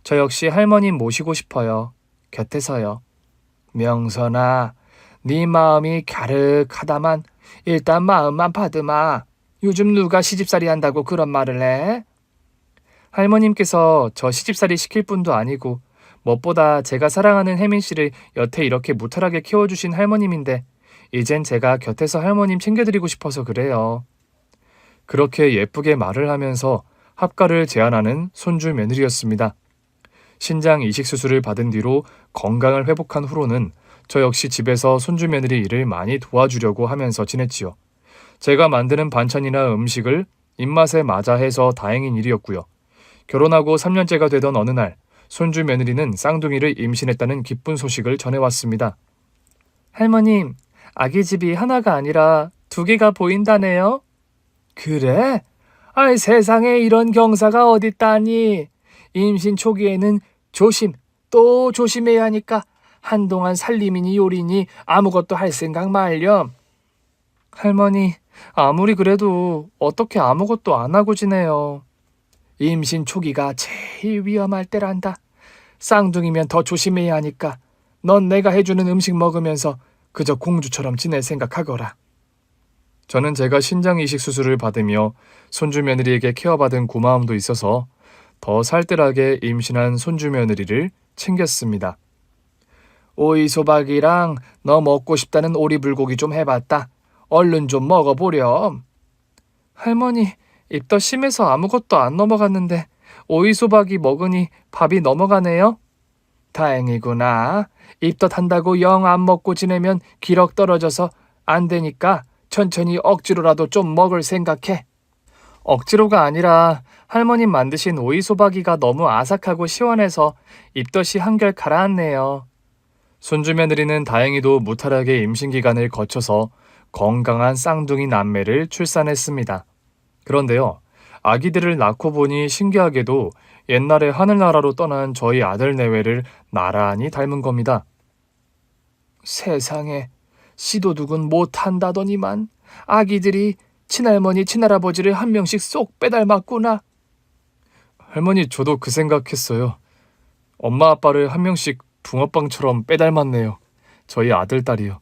저 역시 할머님 모시고 싶어요. 곁에서요. 명선아, 네 마음이 갸륵하다만 일단 마음만 받으마. 요즘 누가 시집살이 한다고 그런 말을 해? 할머님께서 저 시집살이 시킬 뿐도 아니고 무엇보다 제가 사랑하는 혜민 씨를 여태 이렇게 무탈하게 키워주신 할머님인데 이젠 제가 곁에서 할머님 챙겨드리고 싶어서 그래요. 그렇게 예쁘게 말을 하면서 합가를 제안하는 손주 며느리였습니다. 신장 이식 수술을 받은 뒤로 건강을 회복한 후로는 저 역시 집에서 손주 며느리 일을 많이 도와주려고 하면서 지냈지요. 제가 만드는 반찬이나 음식을 입맛에 맞아 해서 다행인 일이었고요. 결혼하고 3년째가 되던 어느 날 손주 며느리는 쌍둥이를 임신했다는 기쁜 소식을 전해왔습니다. 할머님, 아기 집이 하나가 아니라 2개가 보인다네요. 그래? 아이, 세상에 이런 경사가 어딨다니. 임신 초기에는 조심, 또 조심해야 하니까 한동안 살림이니 요리니 아무것도 할 생각 말렴. 할머니, 아무리 그래도 어떻게 아무것도 안 하고 지내요. 임신 초기가 제일 위험할 때란다. 쌍둥이면 더 조심해야 하니까 넌 내가 해주는 음식 먹으면서 그저 공주처럼 지낼 생각하거라. 저는 제가 신장 이식 수술을 받으며 손주 며느리에게 케어받은 고마움도 있어서 더 살뜰하게 임신한 손주 며느리를 챙겼습니다. 오이소박이랑 너 먹고 싶다는 오리불고기 좀 해봤다. 얼른 좀 먹어보렴. 할머니, 입덧 심해서 아무것도 안 넘어갔는데 오이소박이 먹으니 밥이 넘어가네요. 다행이구나. 입덧 한다고 영 안 먹고 지내면 기력 떨어져서 안 되니까 천천히 억지로라도 좀 먹을 생각해. 억지로가 아니라 할머님 만드신 오이소박이가 너무 아삭하고 시원해서 입덧이 한결 가라앉네요. 손주 며느리는 다행히도 무탈하게 임신 기간을 거쳐서 건강한 쌍둥이 남매를 출산했습니다. 그런데요, 아기들을 낳고 보니 신기하게도 옛날에 하늘나라로 떠난 저희 아들 내외를 나란히 닮은 겁니다. 세상에, 시도둑은 못한다더니만 아기들이 친할머니, 친할아버지를 한 명씩 쏙 빼닮았구나. 할머니, 저도 그 생각했어요. 엄마 아빠를 한 명씩 붕어빵처럼 빼닮았네요. 저희 아들, 딸이요.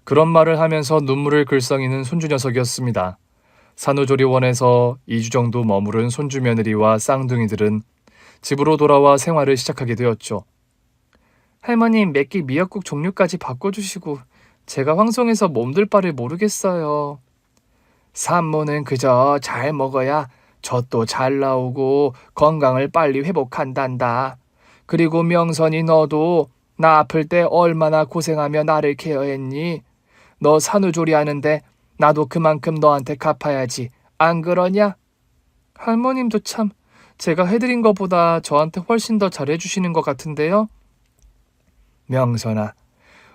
그런 말을 하면서 눈물을 글썽이는 손주 녀석이었습니다. 산후조리원에서 2주 정도 머무른 손주 며느리와 쌍둥이들은 집으로 돌아와 생활을 시작하게 되었죠. 할머님, 맵기 미역국 종류까지 바꿔주시고 제가 황송해서 몸둘 바를 모르겠어요. 산모는 그저 잘 먹어야 젖도 잘 나오고 건강을 빨리 회복한단다. 그리고 명선이 너도 나 아플 때 얼마나 고생하며 나를 케어했니? 너 산후조리하는데 나도 그만큼 너한테 갚아야지. 안 그러냐? 할머님도 참 제가 해드린 것보다 저한테 훨씬 더 잘해주시는 것 같은데요? 명선아,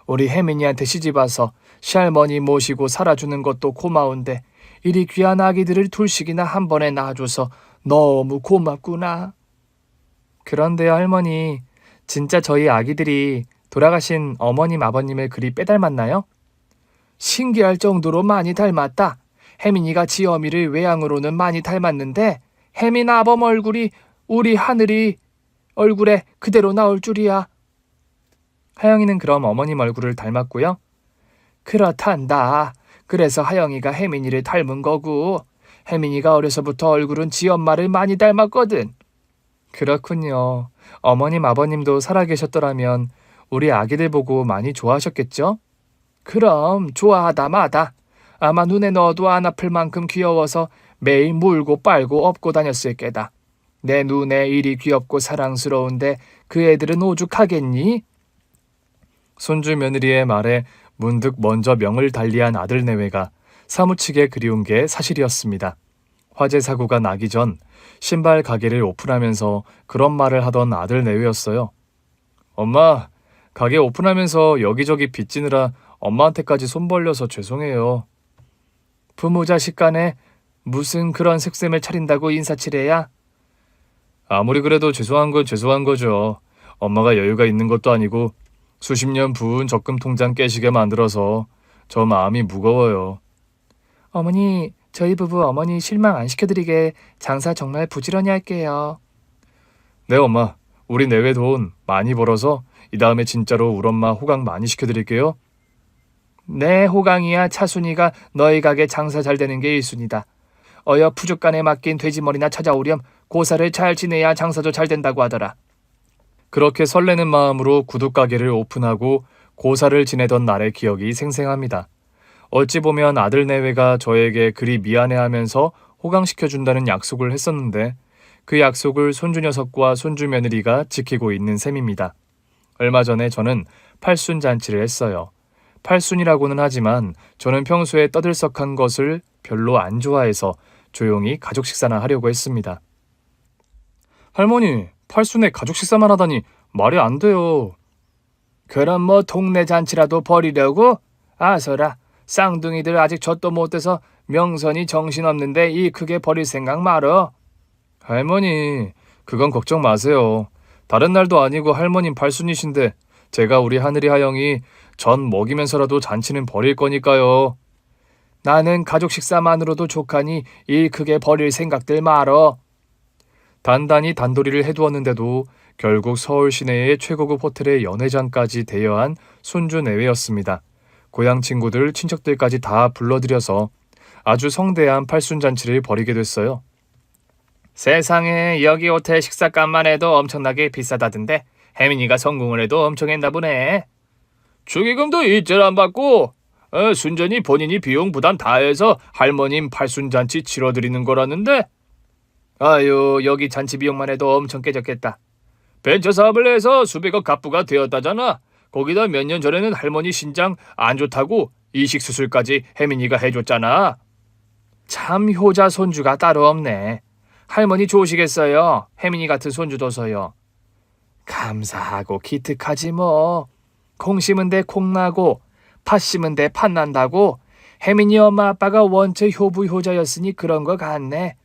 우리 혜민이한테 시집와서 시할머니 모시고 살아주는 것도 고마운데 이리 귀한 아기들을 둘씩이나 한 번에 낳아줘서 너무 고맙구나. 그런데요, 할머니, 진짜 저희 아기들이 돌아가신 어머님, 아버님을 그리 빼닮았나요? 신기할 정도로 많이 닮았다. 혜민이가 지어미를 외양으로는 많이 닮았는데 혜민 아범 얼굴이 우리 하늘이 얼굴에 그대로 나올 줄이야. 하영이는 그럼 어머님 얼굴을 닮았고요? 그렇단다. 그래서 하영이가 혜민이를 닮은 거고 혜민이가 어려서부터 얼굴은 지엄마를 많이 닮았거든. 그렇군요. 어머님, 아버님도 살아계셨더라면 우리 아기들 보고 많이 좋아하셨겠죠? 그럼 좋아하다 마다. 아마 눈에 넣어도 안 아플 만큼 귀여워서 매일 물고 빨고 업고 다녔을 게다. 내 눈에 이리 귀엽고 사랑스러운데 그 애들은 오죽하겠니? 손주 며느리의 말에 문득 먼저 명을 달리한 아들 내외가 사무치게 그리운 게 사실이었습니다. 화재 사고가 나기 전 신발 가게를 오픈하면서 그런 말을 하던 아들 내외였어요. 엄마, 가게 오픈하면서 여기저기 빚지느라 엄마한테까지 손 벌려서 죄송해요. 부모 자식 간에 무슨 그런 색셈을 차린다고 인사치레야? 아무리 그래도 죄송한 건 죄송한 거죠. 엄마가 여유가 있는 것도 아니고 수십 년 부은 적금 통장 깨시게 만들어서 저 마음이 무거워요. 어머니, 저희 부부 어머니 실망 안 시켜드리게 장사 정말 부지런히 할게요. 네, 엄마. 우리 내외 돈 많이 벌어서 이 다음에 진짜로 우리 엄마 호강 많이 시켜드릴게요. 네, 호강이야 차순이가 너희 가게 장사 잘 되는 게 1순위다. 어여 푸죽간에 맡긴 돼지머리나 찾아오렴. 고사를 잘 지내야 장사도 잘 된다고 하더라. 그렇게 설레는 마음으로 구두 가게를 오픈하고 고사를 지내던 날의 기억이 생생합니다. 어찌 보면 아들 내외가 저에게 그리 미안해하면서 호강시켜준다는 약속을 했었는데 그 약속을 손주 녀석과 손주 며느리가 지키고 있는 셈입니다. 얼마 전에 저는 팔순 잔치를 했어요. 팔순이라고는 하지만 저는 평소에 떠들썩한 것을 별로 안 좋아해서 조용히 가족 식사나 하려고 했습니다. 할머니, 팔순에 가족 식사만 하다니 말이 안 돼요. 그럼 뭐 동네 잔치라도 벌이려고? 아서라, 쌍둥이들 아직 젖도 못 돼서 명선이 정신없는데 이 크게 버릴 생각 말어. 할머니, 그건 걱정 마세요. 다른 날도 아니고 할머님 팔순이신데 제가 우리 하늘이 하영이 전 먹이면서라도 잔치는 버릴 거니까요. 나는 가족 식사만으로도 족하니 일 크게 버릴 생각들 말어. 단단히 단도리를 해두었는데도 결국 서울 시내의 최고급 호텔의 연회장까지 대여한 손주 내외였습니다. 고향 친구들, 친척들까지 다 불러들여서 아주 성대한 팔순잔치를 벌이게 됐어요. 세상에, 여기 호텔 식사값만 해도 엄청나게 비싸다던데 혜민이가 성공을 해도 엄청 했나 보네. 축의금도 일절 안 받고 순전히 본인이 비용 부담 다 해서 할머님 팔순잔치 치러드리는 거라는데. 아유, 여기 잔치 비용만 해도 엄청 깨졌겠다. 벤처 사업을 해서 수백억 갑부가 되었다잖아. 거기다 몇 년 전에는 할머니 신장 안 좋다고 이식 수술까지 혜민이가 해줬잖아. 참 효자 손주가 따로 없네. 할머니 좋으시겠어요. 혜민이 같은 손주 둬서요. 감사하고 기특하지 뭐. 콩 심은 데 콩 나고 팥 심은 데 팥 난다고. 혜민이 엄마 아빠가 원체 효부 효자였으니 그런 거 같네.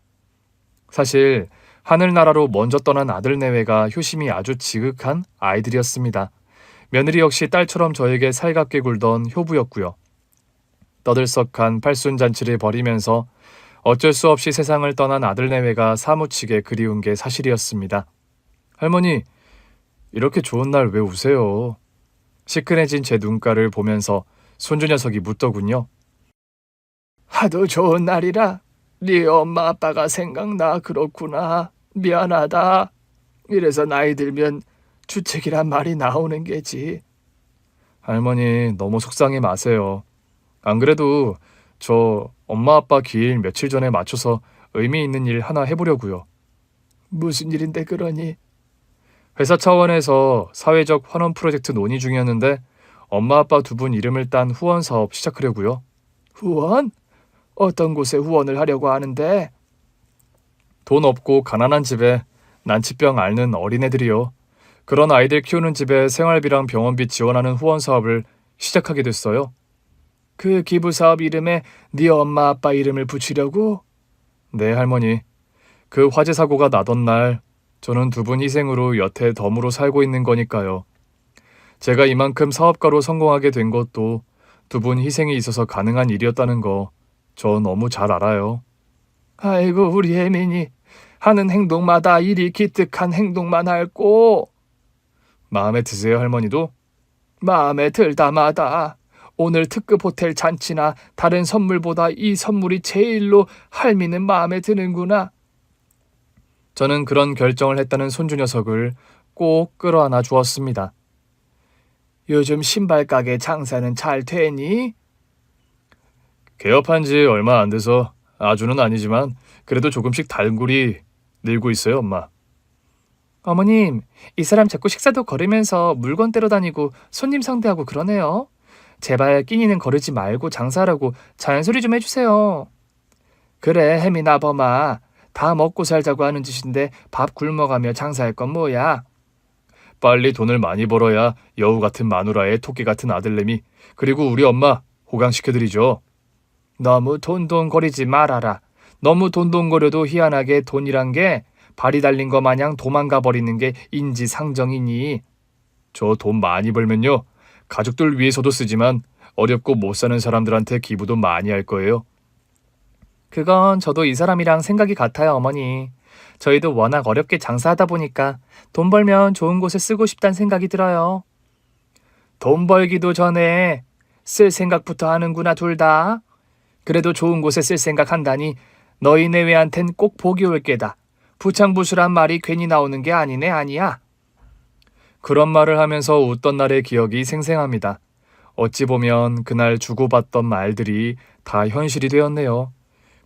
사실 하늘나라로 먼저 떠난 아들 내외가 효심이 아주 지극한 아이들이었습니다. 며느리 역시 딸처럼 저에게 살갑게 굴던 효부였고요. 떠들썩한 팔순잔치를 벌이면서 어쩔 수 없이 세상을 떠난 아들 내외가 사무치게 그리운 게 사실이었습니다. 할머니, 이렇게 좋은 날 왜 우세요? 시큰해진 제 눈가를 보면서 손주 녀석이 묻더군요. 하도 좋은 날이라 네 엄마 아빠가 생각나. 그렇구나. 미안하다. 이래서 나이 들면 주책이란 말이 나오는 게지. 할머니, 너무 속상해 마세요. 안 그래도 저 엄마 아빠 기일 며칠 전에 맞춰서 의미 있는 일 하나 해보려고요. 무슨 일인데 그러니? 회사 차원에서 사회적 환원 프로젝트 논의 중이었는데 엄마 아빠 두 분 이름을 딴 후원 사업 시작하려고요. 후원? 어떤 곳에 후원을 하려고 하는데? 돈 없고 가난한 집에 난치병 앓는 어린애들이요. 그런 아이들 키우는 집에 생활비랑 병원비 지원하는 후원 사업을 시작하게 됐어요. 그 기부 사업 이름에 네 엄마 아빠 이름을 붙이려고? 네, 할머니. 그 화재 사고가 나던 날 저는 두 분 희생으로 여태 덤으로 살고 있는 거니까요. 제가 이만큼 사업가로 성공하게 된 것도 두 분 희생이 있어서 가능한 일이었다는 거 저 너무 잘 알아요. 아이고, 우리 혜민이 하는 행동마다 이리 기특한 행동만 할꼬. 마음에 드세요, 할머니도? 마음에 들다마다. 오늘 특급 호텔 잔치나 다른 선물보다 이 선물이 제일로 할미는 마음에 드는구나. 저는 그런 결정을 했다는 손주 녀석을 꼭 끌어안아 주었습니다. 요즘 신발 가게 장사는 잘 되니? 개업한 지 얼마 안 돼서 아주는 아니지만 그래도 조금씩 달굴이 늘고 있어요, 엄마. 어머님, 이 사람 자꾸 식사도 거르면서 물건 떼러 다니고 손님 상대하고 그러네요. 제발 끼니는 거르지 말고 장사하라고 잔소리 좀 해주세요. 그래, 혜민아 범아. 다 먹고 살자고 하는 짓인데 밥 굶어가며 장사할 건 뭐야? 빨리 돈을 많이 벌어야 여우 같은 마누라에 토끼 같은 아들내미 그리고 우리 엄마 호강시켜드리죠. 너무 돈돈거리지 말아라. 너무 돈돈거려도 희한하게 돈이란 게 발이 달린 거 마냥 도망가 버리는 게 인지상정이니. 저 돈 많이 벌면요, 가족들 위해서도 쓰지만 어렵고 못 사는 사람들한테 기부도 많이 할 거예요. 그건 저도 이 사람이랑 생각이 같아요, 어머니. 저희도 워낙 어렵게 장사하다 보니까 돈 벌면 좋은 곳에 쓰고 싶다는 생각이 들어요. 돈 벌기도 전에 쓸 생각부터 하는구나, 둘 다. 그래도 좋은 곳에 쓸 생각한다니 너희 내외한텐 꼭 복이 올 게다. 부창부수란 말이 괜히 나오는 게 아니네, 아니야. 그런 말을 하면서 웃던 날의 기억이 생생합니다. 어찌 보면 그날 주고받던 말들이 다 현실이 되었네요.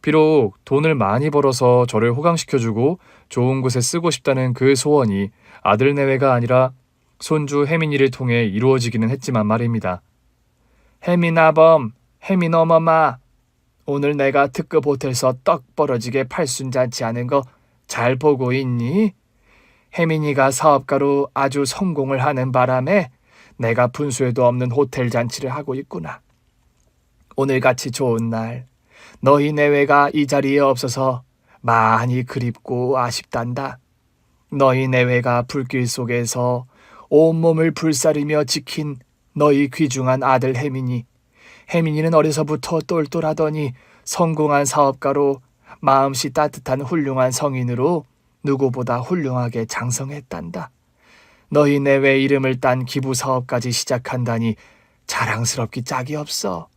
비록 돈을 많이 벌어서 저를 호강시켜주고 좋은 곳에 쓰고 싶다는 그 소원이 아들 내외가 아니라 손주 혜민이를 통해 이루어지기는 했지만 말입니다. 혜민아범, 혜민 어머마. 오늘 내가 특급 호텔서 떡 벌어지게 팔순잔치 하는 거 잘 보고 있니? 혜민이가 사업가로 아주 성공을 하는 바람에 내가 분수에도 없는 호텔 잔치를 하고 있구나. 오늘같이 좋은 날 너희 내외가 이 자리에 없어서 많이 그립고 아쉽단다. 너희 내외가 불길 속에서 온몸을 불사르며 지킨 너희 귀중한 아들 혜민이. 혜민이는 어려서부터 똘똘하더니 성공한 사업가로 마음씨 따뜻한 훌륭한 성인으로 누구보다 훌륭하게 장성했단다. 너희 내외 이름을 딴 기부사업까지 시작한다니 자랑스럽기 짝이 없어.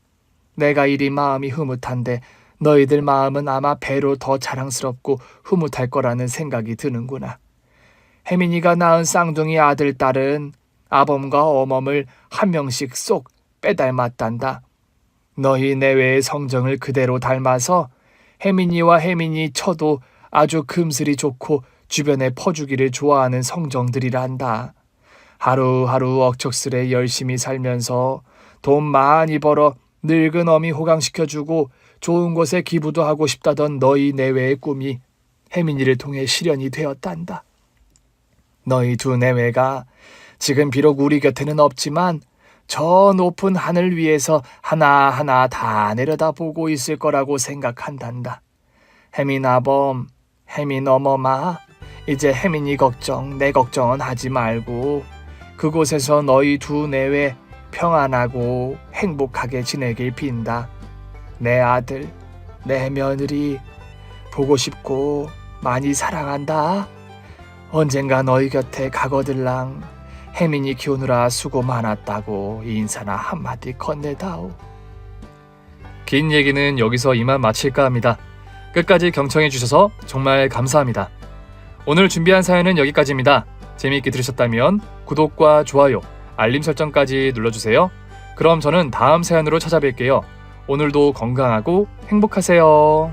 내가 이리 마음이 흐뭇한데 너희들 마음은 아마 배로 더 자랑스럽고 흐뭇할 거라는 생각이 드는구나. 혜민이가 낳은 쌍둥이 아들, 딸은 아범과 어멈을 한 명씩 쏙 빼닮았단다. 너희 내외의 성정을 그대로 닮아서 혜민이와 혜민이 처도 아주 금슬이 좋고 주변에 퍼주기를 좋아하는 성정들이란다. 하루하루 억척스레 열심히 살면서 돈 많이 벌어 늙은 어미 호강시켜주고 좋은 곳에 기부도 하고 싶다던 너희 내외의 꿈이 혜민이를 통해 실현이 되었단다. 너희 두 내외가 지금 비록 우리 곁에는 없지만 저 높은 하늘 위에서 하나하나 다 내려다보고 있을 거라고 생각한단다. 혜민 아범, 혜민 어머마, 이제 혜민이 걱정, 내 걱정은 하지 말고 그곳에서 너희 두 내외 평안하고 행복하게 지내길 빈다. 내 아들, 내 며느리 보고 싶고 많이 사랑한다. 언젠가 너희 곁에 가거들랑 혜민이 키우느라 수고 많았다고 인사나 한마디 건네다오. 긴 얘기는 여기서 이만 마칠까 합니다. 끝까지 경청해 주셔서 정말 감사합니다. 오늘 준비한 사연은 여기까지입니다. 재미있게 들으셨다면 구독과 좋아요, 알림 설정까지 눌러주세요. 그럼 저는 다음 사연으로 찾아뵐게요. 오늘도 건강하고 행복하세요.